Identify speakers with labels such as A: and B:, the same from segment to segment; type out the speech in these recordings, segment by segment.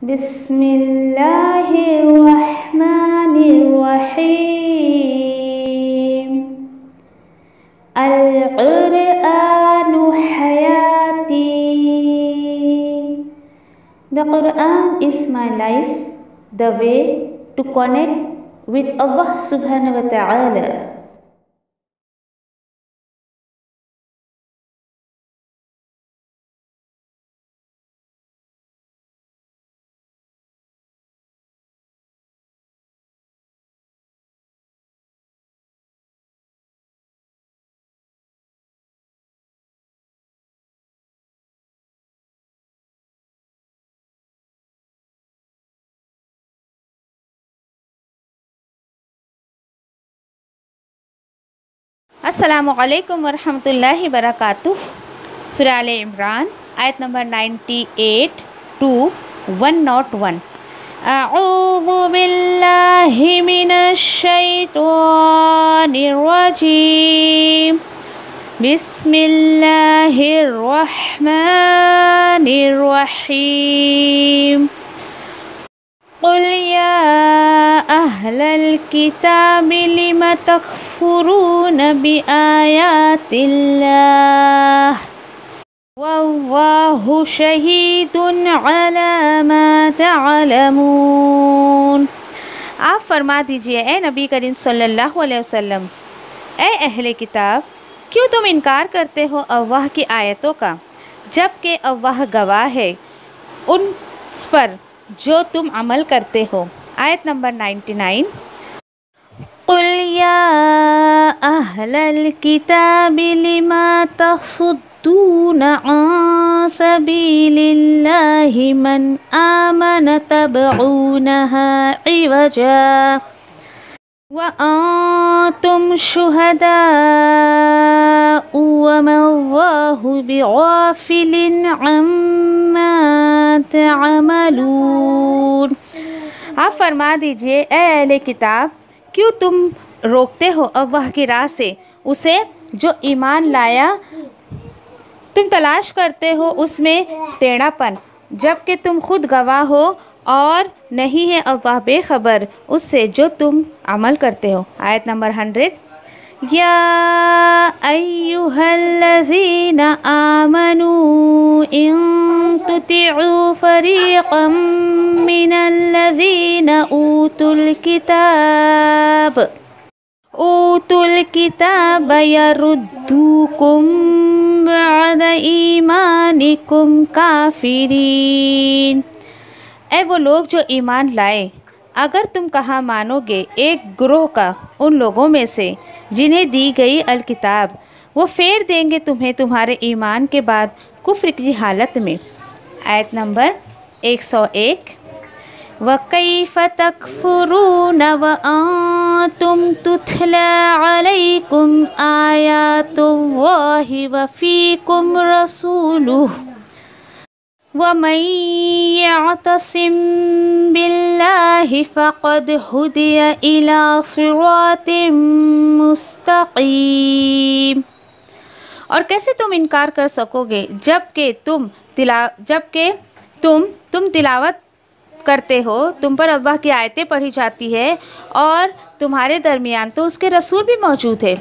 A: بسم اللہ الرحمن الرحیم القرآن حیاتی. The Quran is my life, the way to connect with Allah subhanahu wa ta'ala. السلام علیکم ورحمۃ اللہ وبرکاتہ. سورہ آل عمران آیت نمبر 98 to 101. اعوذ باللہ من الشیطان الرجیم. بسم اللہ الرحمن الرحیم. قل یا اہل الکتاب لم تکفرون بآیات اللہ واللہ شہید علی ما تعلمون. آپ فرما دیجئے اے نبی کریم صلی اللہ علیہ وسلم، اے اہل کتاب، کیوں تم انکار کرتے ہو اللہ کی آیتوں کا، جبکہ اللہ گواہ ہے ان پر جو تم عمل کرتے ہو. آیت نمبر 99. قل یا اہل الکتاب لم تصدون عن سبیل اللہ من آمن تبغونها عوجا وَأَنْتُمْ شُهَدَاءُ وَمَا اللَّهُ بِغَافِلٍ عَمَّا تَعْمَلُونَ. آپ فرما دیجئے اے اہل کتاب، کیوں تم روکتے ہو اللہ کی راہ سے اسے جو ایمان لایا؟ تم تلاش کرتے ہو اس میں ٹیڑھا پن، جبکہ تم خود گواہ ہو اور نہیں ہے اللہ بے خبر اس سے جو تم عمل کرتے ہو. آیت نمبر 100. یا ایہا الذین آمنوا ان تطیعوا فریقا من الذین اوتوا الکتاب یردوکم بعد ایمانکم کافرین. اے وہ لوگ جو ایمان لائے، اگر تم کہا مانو گے ایک گروہ کا ان لوگوں میں سے جنہیں دی گئی الکتاب، وہ پھیر دیں گے تمہیں تمہارے ایمان کے بعد کفر کی حالت میں. آیت نمبر 101. وَكَيْفَ تَكْفُرُونَ وَأَنْتُمْ تُتْلَى عَلَيْكُمْ آيَاتُ اللَّهِ وَفِيكُمْ رَسُولُهُ وَمَنْ يَعْتَصِمْ بِاللَّهِ فَقَدْ هُدِيَ إِلَى صِرَاطٍ مُسْتَقِيمٍ. اور کیسے تم انکار کر سکو گے جبکہ تم تلاوت کرتے ہو، تم پر اللہ کی آیتیں پڑھی جاتی ہے اور تمہارے درمیان تو اس کے رسول بھی موجود ہے.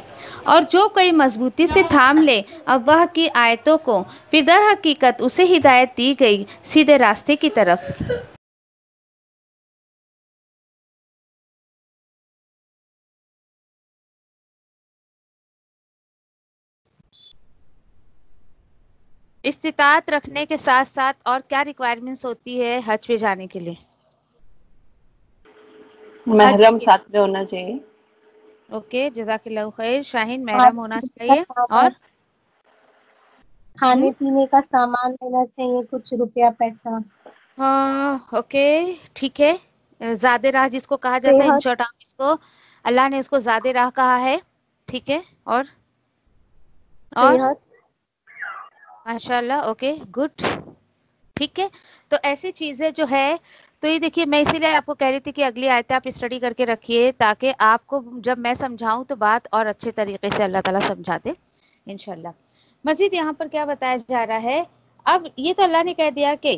A: اور جو کوئی مضبوطی سے تھام لے اللہ کی آیتوں کو، پھر در حقیقت اسے ہدایت دی گئی سیدھے راستے کی طرف. استطاعت رکھنے کے ساتھ ساتھ اور کیا ریکوائرمنٹس ہوتی ہے حج پہ جانے کے لیے؟
B: محرم ساتھ میں ہونا چاہیے.
A: اوکے، جزاک اللہ خیر. شاہین، محرم ہونا چاہیے اور
C: کھانے پینے کا سامان لینا چاہیے، کچھ روپیہ پیسہ.
A: اوکے ٹھیک ہے. زیادہ راہ جس کو کہا جاتا ہے، ان شارٹ اس کو اللہ نے اس کو زیادہ راہ کہا ہے. ٹھیک ہے. اور ماشاء اللہ. Okay good. ٹھیک ہے. تو ایسی چیزیں جو ہے، تو یہ دیکھیے، میں اسی لیے آپ کو کہہ رہی تھی کہ اگلی آیتیں آپ اسٹڈی کر کے رکھیے تاکہ آپ کو جب میں سمجھاؤں تو بات اور اچھے طریقے سے اللہ تعالیٰ سمجھا دے انشاءاللہ. مزید یہاں پر کیا بتایا جا رہا ہے؟ اب یہ تو اللہ نے کہہ دیا کہ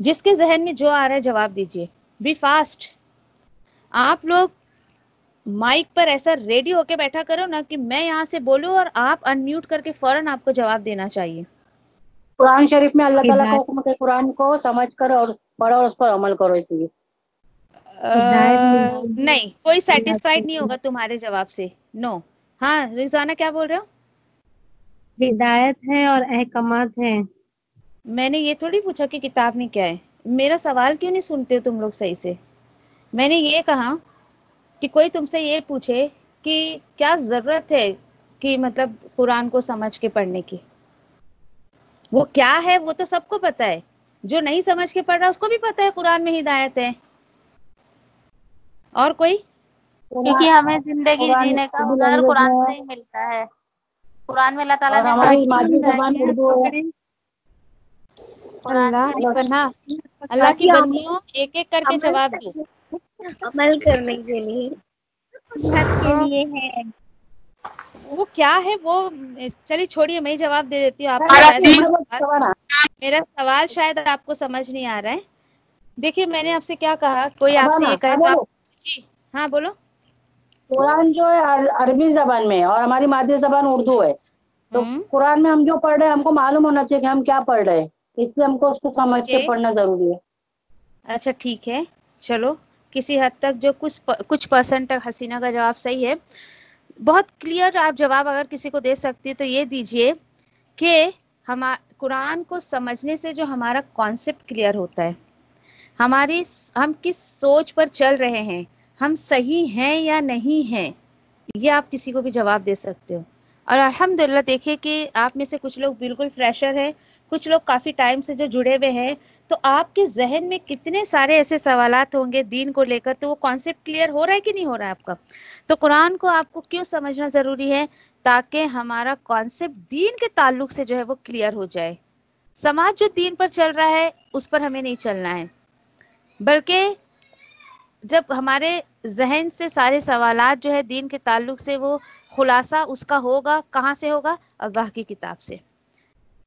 A: جس کے ذہن میں جو آ رہا ہے جواب دیجیے. Be fast. آپ لوگ مائک پر ایسا ریڈی ہو کے بیٹھا کرو نا کہ میں یہاں سے بولوں اور آپ انمیوٹ کر کے فوراً آپ کو جواب دینا چاہیے.
B: قرآن شریف میں اللہ تعالیٰ کا حکم ہے قرآن کو سمجھ کر اور پڑھو اور اس پر عمل کرو. اس لیے
A: نہیں, کوئی سیٹسفائیڈ نہیں ہوگا تمہارے جواب سے. نو. ہاں رضوانہ کیا بول رہے ہو؟
C: ہدایت ہے اور احکامات ہیں.
A: میں نے یہ تھوڑی پوچھا کہ کتاب میں کیا ہے. میرا سوال کیوں نہیں سنتے ہو تم لوگ صحیح سے؟ میں نے یہ کہا کہ کوئی تم سے یہ پوچھے کہ کیا ضرورت ہے کہ مطلب قرآن کو سمجھ کے پڑھنے کی. وہ کیا ہے وہ تو سب کو پتا ہے. جو نہیں سمجھ کے پڑھ رہا اس کو بھی پتا ہے قرآن میں ہدایت ہے. اور کوئی؟
C: کیونکہ ہمیں زندگی
B: قرآن
C: جینے کا
B: اردو
C: ہنر
B: لینگویج
C: قرآن
B: میں
C: سے
B: ہے
C: ہی ملتا ہے. قرآن میں اللہ تعالیٰ
B: اور
C: نے
B: ہماری مادری زبان اردو ہے.
C: قرآن
A: اللہ
C: میں
A: کی پناہ. اللہ کی بندیوں ایک ایک کر کے جواب دو.
C: عمل کرنے کے لیے صحت کے لیے ہے.
A: وہ کیا ہے وہ چلیے چھوڑیے, میں ہی جواب دے دیتی ہوں. آپ کو شاید میرا سوال شاید آپ کو سمجھ نہیں آ رہا ہے. دیکھیے میں نے آپ سے کیا کہا, کوئی آپ سے یہ کہے تو آپ جی ہاں بولو.
B: قرآن جو ہے عربی زبان میں اور ہماری مادری زبان اردو ہے. تو قرآن میں ہم جو پڑھ رہے ہیں ہم کو معلوم ہونا چاہیے کہ ہم کیا پڑھ رہے ہیں. اس لیے ہم کو اس کو سمجھ کے پڑھنا ضروری ہے.
A: اچھا ٹھیک ہے, چلو کسی حد تک جو کچھ پرسنٹ تک حسینہ کا جواب صحیح ہے. بہت کلیئر آپ جواب اگر کسی کو دے سکتی ہے تو یہ دیجئے کہ ہم قرآن کو سمجھنے سے جو ہمارا کانسیپٹ کلیئر ہوتا ہے, ہم کس سوچ پر چل رہے ہیں, ہم صحیح ہیں یا نہیں ہیں, یہ آپ کسی کو بھی جواب دے سکتے ہو. اور الحمدللہ دیکھیے کہ آپ میں سے کچھ لوگ بالکل فریشر ہیں, کچھ لوگ کافی ٹائم سے جو جڑے ہوئے ہیں, تو آپ کے ذہن میں کتنے سارے ایسے سوالات ہوں گے دین کو لے کر, تو وہ کانسیپٹ کلیئر ہو رہا ہے کہ نہیں ہو رہا ہے آپ کا. تو قرآن کو آپ کو کیوں سمجھنا ضروری ہے؟ تاکہ ہمارا کانسیپٹ دین کے تعلق سے جو ہے وہ کلیئر ہو جائے. سماج جو دین پر چل رہا ہے اس پر ہمیں نہیں چلنا ہے, بلکہ جب ہمارے ذہن سے سارے سوالات جو ہے دین کے تعلق سے وہ خلاصہ اس کا ہوگا, کہاں سے ہوگا؟ اللہ کی کتاب سے.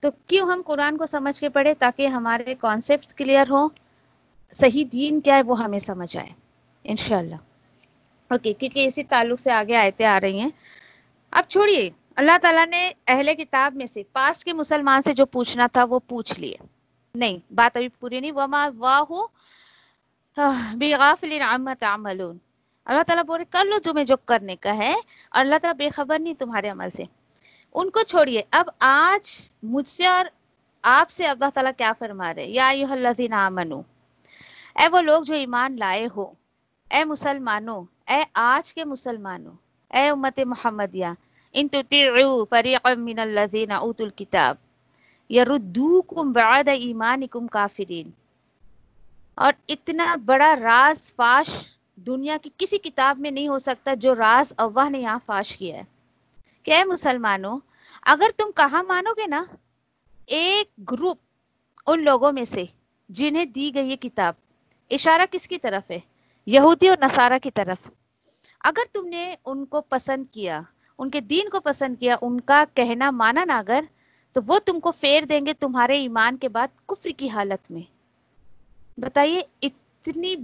A: تو کیوں ہم قرآن کو سمجھ کے پڑھے؟ تاکہ ہمارے کانسیپٹس کلیئر ہوں, صحیح دین کیا ہے وہ ہمیں سمجھ آئے انشاءاللہ. اوکے, کیونکہ اسی تعلق سے آگے آیتیں آ رہی ہیں. اب چھوڑیے, اللہ تعالیٰ نے اہل کتاب میں سے پاسٹ کے مسلمان سے جو پوچھنا تھا وہ پوچھ لیے. نہیں, بات ابھی پوری نہیں. وما واہ بغافل عما تعملون. اللہ تعالیٰ بول رہے کر لو تمہیں جو کرنے کا ہے, اور اللہ تعالیٰ بے خبر نہیں تمہارے عمل سے. ان کو چھوڑیے. اب آج مجھ سے اور آپ سے اللہ تعالیٰ کیا فرما رہے, یا ایھا الذین آمنو, اے وہ لوگ جو ایمان لائے ہو, اے مسلمانوں, اے آج کے مسلمانوں, اے امت محمدیہ, ان تطیعوا فریقا من الذین اوتوا الکتاب یردوکم بعد ایمانکم کافرین. اور اتنا بڑا راز فاش دنیا کی کسی کتاب میں نہیں ہو سکتا جو راز اللہ نے یہاں فاش کیا ہے کہ اے مسلمانوں, اگر تم کہاں مانو گے نا, ایک گروپ ان لوگوں میں سے جنہیں دی گئی یہ کتاب, اشارہ کس کی طرف ہے؟ یہودی اور نصارہ کی طرف. اگر تم نے ان کو پسند کیا, ان کے دین کو پسند کیا, ان کا کہنا مانا نہ, اگر تو وہ تم کو پھیر دیں گے تمہارے ایمان کے بعد کفر کی حالت میں. بتائیے اتنی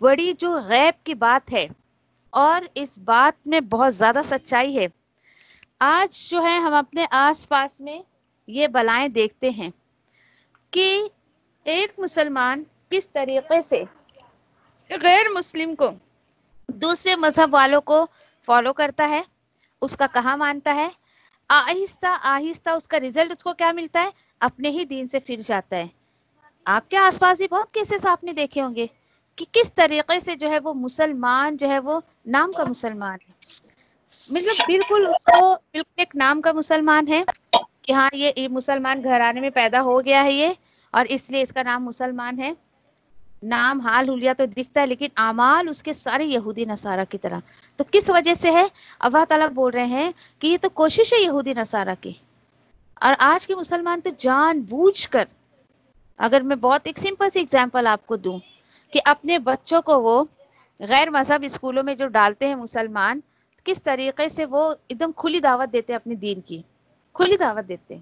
A: بڑی جو غیب کی بات ہے, اور اس بات میں بہت زیادہ سچائی ہے. آج جو ہے ہم اپنے آس پاس میں یہ بلائیں دیکھتے ہیں کہ ایک مسلمان کس طریقے سے غیر مسلم کو, دوسرے مذہب والوں کو فالو کرتا ہے, اس کا کہاں مانتا ہے, آہستہ آہستہ اس کا رزلٹ اس کو کیا ملتا ہے؟ اپنے ہی دین سے پھر جاتا ہے. آپ کے آس پاس بھی بہت کیسز آپ نے دیکھے ہوں گے کہ کس طریقے سے جو ہے وہ مسلمان جو ہے وہ نام کا مسلمان ہے, مطلب بالکل اس کو بالکل ایک نام کا مسلمان ہے کہ ہاں یہ مسلمان گھرانے میں پیدا ہو گیا ہے یہ, اور اس لیے اس کا نام مسلمان ہے. نام حال حلیہ تو دکھتا ہے, لیکن اعمال اس کے سارے یہودی نصارہ کی طرح. تو کس وجہ سے ہے؟ اللہ تعالیٰ بول رہے ہیں کہ یہ تو کوشش ہے یہودی نصارہ کی. اور آج کے مسلمان تو جان بوجھ کر, اگر میں بہت ایک سمپل سی ایگزامپل آپ کو دوں, کہ اپنے بچوں کو وہ غیر مذہب اسکولوں میں جو ڈالتے ہیں مسلمان, کس طریقے سے وہ ایک دم کھلی دعوت دیتے ہیں اپنے دین کی, کھلی دعوت دیتے ہیں.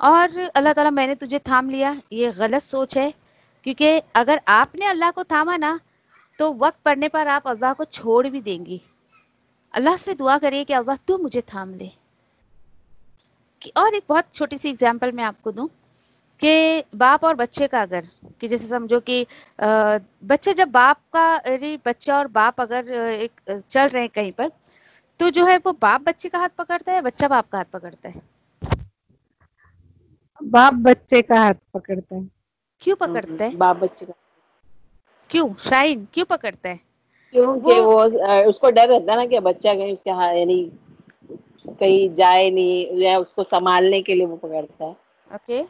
A: اور اللہ تعالیٰ میں نے تجھے تھام لیا، یہ غلط سوچ ہے، کیونکہ اگر آپ نے اللہ کو تھاما نا تو وقت پڑنے پر آپ اللہ کو چھوڑ بھی دیں گی. اللہ سے دعا کریے کہ اللہ تو مجھے تھام لے. اور ایک بہت چھوٹی سی اگزامپل میں آپ کو دوں کہ باپ اور بچے کا اگر کہ جیسے سمجھو کہ بچے جب باپ کا بچہ اور باپ اگر ایک چل رہے ہیں کہیں پر تو جو ہے وہ باپ بچے کا ہاتھ پکڑتا ہے، بچہ باپ کا ہاتھ پکڑتا ہے.
D: باپ بچے کا ہاتھ پکڑتا ہے.
A: کیوں پکڑتا ہے؟
B: باپ بچے کا،
A: کیوں شاہین کیوں پکڑتا ہے؟
B: کیونکہ وہ اس کو ڈر رہتا ہے نا کہ بچہ کہیں اس کے ہاں یعنی کہیں جائے نہیں، یا اس کو سنبھالنے کے لیے وہ پکڑتا ہے.
A: اوکے،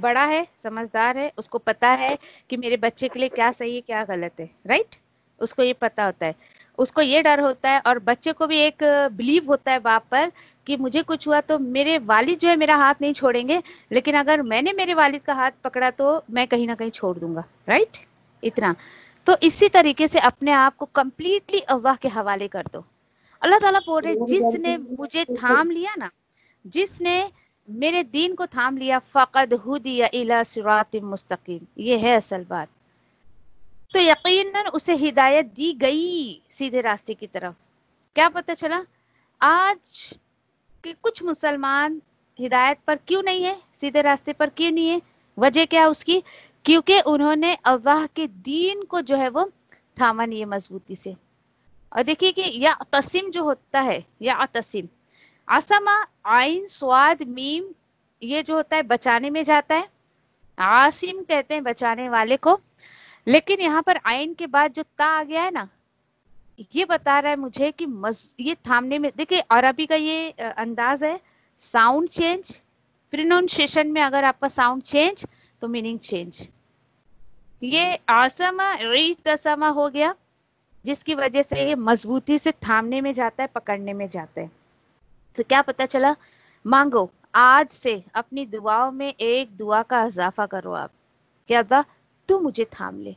A: بڑا ہے، سمجھدار ہے، اس کو پتا ہے کہ میرے بچے کے لیے کیا صحیح ہے کیا غلط ہے، رائٹ؟ اس کو یہ پتا ہوتا ہے، اس کو یہ ڈر ہوتا ہے، اور بچے کو بھی ایک بلیو ہوتا ہے باپ پر کہ مجھے کچھ ہوا تو میرے والد جو ہے میرا ہاتھ نہیں چھوڑیں گے، لیکن اگر میں نے میرے والد کا ہاتھ پکڑا تو میں کہیں نہ کہیں چھوڑ دوں گا، رائٹ؟ اتنا تو اسی طریقے سے اپنے آپ کو کمپلیٹلی اللہ کے حوالے کر دو. اللہ تعالیٰ بول رہے جس نے مجھے تھام لیا نا، جس نے میرے دین کو تھام لیا، فقد ہدی الی صراط مستقیم، یہ ہے اصل بات. تو یقیناً اسے ہدایت دی گئی سیدھے راستے کی طرف. کیا پتہ چلا آج کہ کچھ مسلمان ہدایت پر کیوں نہیں ہے، سیدھے راستے پر کیوں نہیں ہے؟ وجہ کیا اس کی؟ کیونکہ انہوں نے اللہ کے دین کو جو ہے وہ تھاما نہیں ہے مضبوطی سے. اور دیکھیے کہ یا تسیم جو ہوتا ہے، یا تسیم عصمہ عین سواد میم، یہ جو ہوتا ہے بچانے میں جاتا ہے، عاصم کہتے ہیں بچانے والے کو، لیکن یہاں پر عین کے بعد جو تا آ گیا ہے نا، یہ بتا رہا ہے مجھے کہ یہ تھامنے میں، دیکھیں عربی کا یہ انداز ہے، ساؤنڈ چینج، پروننسیشن میں اگر آپ کا ساؤنڈ چینج تو میننگ چینج. یہ عاصمہ عیتصمہ ہو گیا، جس کی وجہ سے یہ مضبوطی سے تھامنے میں جاتا ہے، پکڑنے میں جاتا ہے. تو کیا پتہ چلا؟ مانگو آج سے اپنی دعاؤں میں ایک دعا کا اضافہ کرو آپ کہ اللہ تو مجھے تھام لے،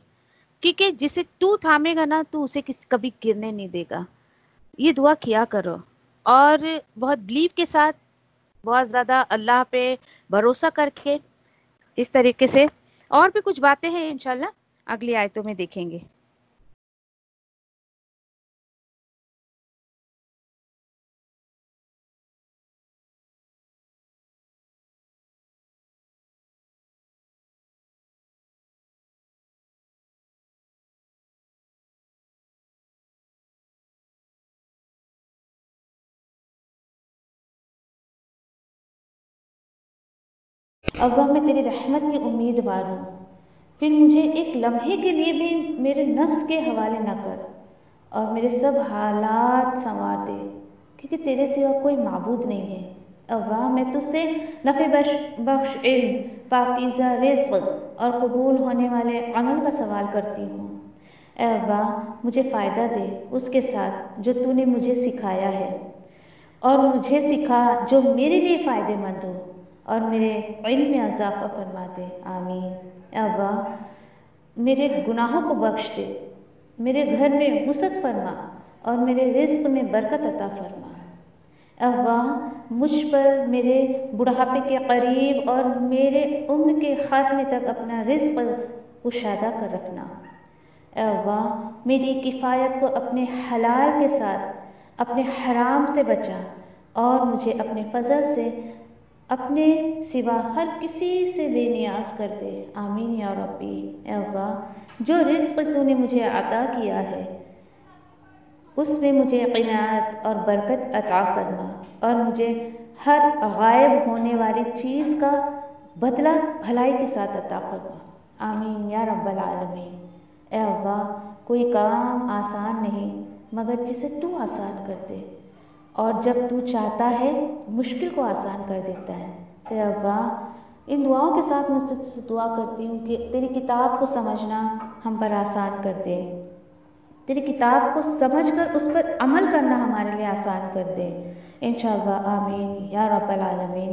A: کیونکہ جسے تو تھامے گا نا تو اسے کبھی گرنے نہیں دے گا. یہ دعا کیا کرو، اور بہت بلیو کے ساتھ، بہت زیادہ اللہ پہ بھروسہ کر کے، اس طریقے سے. اور بھی کچھ باتیں ہیں انشاءاللہ اگلی آیتوں میں دیکھیں گے. اللہ میں تیری رحمت کی امیدوار ہوں، پھر مجھے ایک لمحے کے لیے بھی میرے نفس کے حوالے نہ کر، اور میرے سب حالات سنوار دے، کیونکہ تیرے سوا کوئی معبود نہیں ہے. اللہ میں تجھ سے نفع بخش علم، پاکیزہ رزق اور قبول ہونے والے عمل کا سوال کرتی ہوں. اے اللہ مجھے فائدہ دے اس کے ساتھ جو تو نے مجھے سکھایا ہے، اور مجھے سکھا جو میرے لیے فائدہ مند ہو، اور میرے علم میں اضافہ فرما دے. آمین. اے اللہ میرے گناہوں کو بخش دے، میرے گھر میں وسعت فرما، اور میرے رزق میں برکت عطا فرما. اے اللہ مجھ پر میرے بڑھاپے کے قریب اور میرے عمر کے خاتمے تک اپنا رزق کشادہ کر رکھنا. اے اللہ میری کفایت کو اپنے حلال کے ساتھ اپنے حرام سے بچا، اور مجھے اپنے فضل سے اپنے سوا ہر کسی سے بے نیاز کر دے. آمین یا ربی. اے اللہ جو رزق تو نے مجھے عطا کیا ہے اس میں مجھے قناعت اور برکت عطا فرما، اور مجھے ہر غائب ہونے والی چیز کا بدلہ بھلائی کے ساتھ عطا فرما. آمین یا رب العالمین. اے اللہ کوئی کام آسان نہیں مگر جسے تو آسان کر دے، اور جب تو چاہتا ہے مشکل کو آسان کر دیتا ہے. اے اللہ ان دعاؤں کے ساتھ میں تجھ سے دعا کرتی ہوں کہ تیری کتاب کو سمجھنا ہم پر آسان کر دے، تیری کتاب کو سمجھ کر اس پر عمل کرنا ہمارے لیے آسان کر دے انشاءاللہ. آمین یا رب العالمین.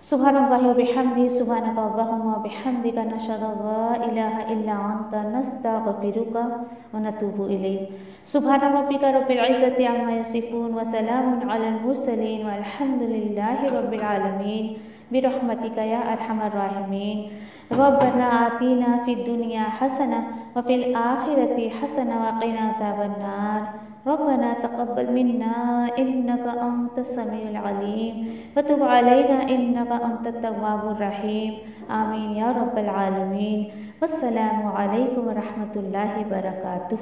A: سبحان اللہ و بحمدہ، سبحانک اللہم و بحمدک، نشہد ان لا الہ الا انت، نستغفرک و نتوب الیک. سبحان ربک رب العزت عما یصفون، و سلام علی المرسلین، والحمد للہ رب العالمین. برحمتک یا ارحم الراحمین۔ ربنا آتنا فی الدنیا حسنہ وفی الآخرۃ حسنہ وقنا عذاب النار۔ ربنا تقبل منا انک انت السمیع العلیم وتب علینا انک انت التواب الرحیم۔ آمین یا رب العالمین۔ والسلام علیکم ورحمۃ اللہ وبرکاتہ۔